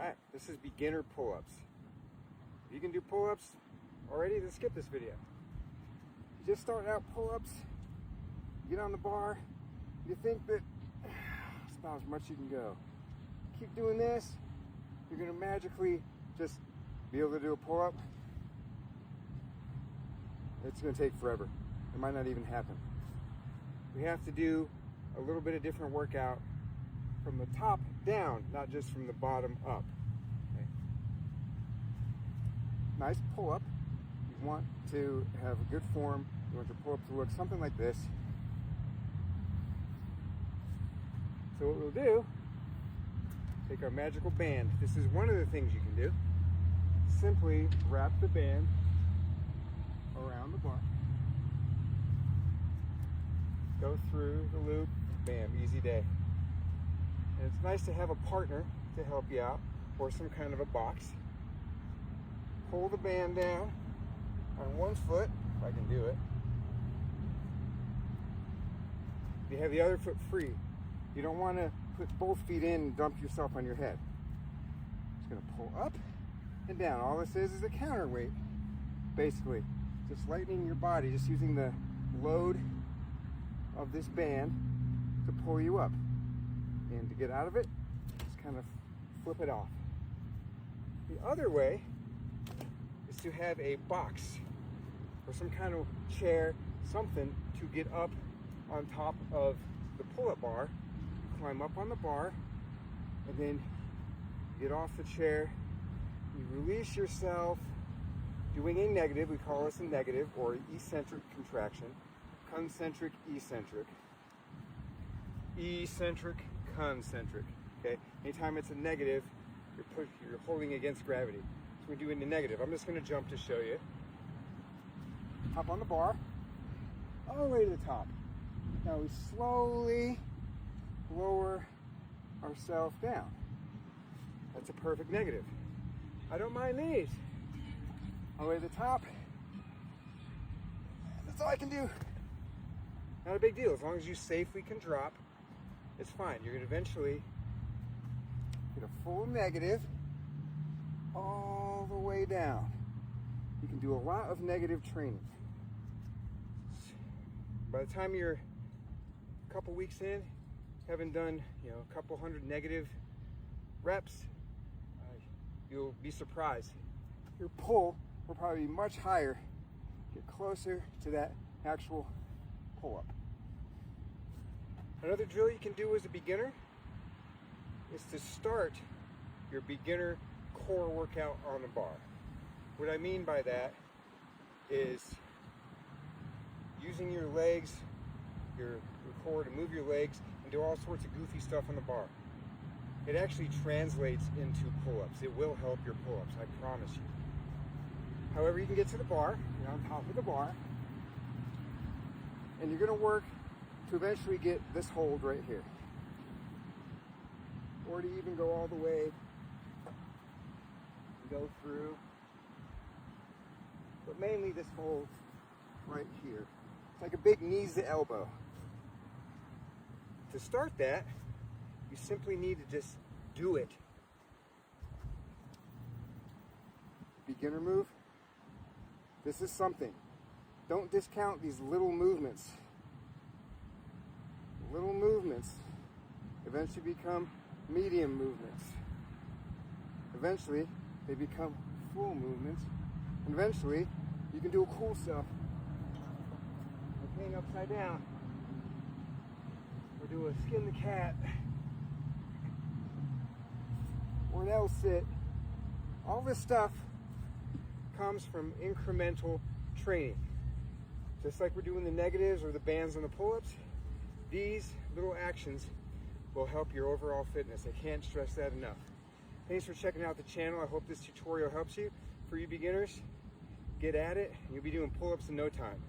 Alright, this is beginner pull-ups. If you can do pull-ups already, then skip this video. You just start out pull-ups, get on the bar, you think that it's not as much you can go. Keep doing this, you're gonna magically just be able to do a pull-up. It's gonna take forever. It might not even happen. We have to do a little bit of different workout from the top down, not just from the bottom up. Okay. Nice pull-up. You want to have a good form. You want your pull-up to look something like this. So what we'll do, take our magical band. This is one of the things you can do. Simply wrap the band around the bar. Go through the loop, bam, easy day. And it's nice to have a partner to help you out, or some kind of a box. Pull the band down on one foot, if I can do it. You have the other foot free. You don't want to put both feet in and dump yourself on your head. Just going to pull up and down. All this is a counterweight, basically. Just lightening your body, just using the load of this band to pull you up. And to get out of it, just kind of flip it off. The other way is to have a box or some kind of chair, something to get up on top of the pull-up bar. You climb up on the bar, and then get off the chair. You release yourself, doing a negative. We call this a negative, or eccentric contraction. Concentric, eccentric. Eccentric, concentric. Okay. Anytime it's a negative, you're holding against gravity. So we're doing the negative. I'm just going to jump to show you. Hop on the bar, all the way to the top. Now we slowly lower ourselves down. That's a perfect negative. I don't mind these. All the way to the top. That's all I can do. Not a big deal. As long as you safely can drop, it's fine. You're going to eventually get a full negative all the way down. You can do a lot of negative training. By the time you're a couple weeks in, having done a couple hundred negative reps, you'll be surprised. Your pull will probably be much higher. Get closer to that actual pull-up. Another drill you can do as a beginner is to start your beginner core workout on the bar. What I mean by that is using your legs, your core to move your legs and do all sorts of goofy stuff on the bar. It actually translates into pull-ups. It will help your pull-ups, I promise you. However, you can get to the bar, you're on top of the bar, and you're going to work to eventually get this hold right here. Or to even go all the way and go through. But mainly this hold right here. It's like a big knees to elbow. To start that, you simply need to just do it. Beginner move. This is something. Don't discount these little movements. Little movements eventually become medium movements. Eventually, they become full movements. And eventually, you can do cool stuff. Like hang upside down. Or do a skin the cat. Or an L sit. All this stuff comes from incremental training. Just like we're doing the negatives or the bands on the pull-ups, these little actions will help your overall fitness. I can't stress that enough. Thanks for checking out the channel. I hope this tutorial helps you. For you beginners, get at it, and you'll be doing pull-ups in no time.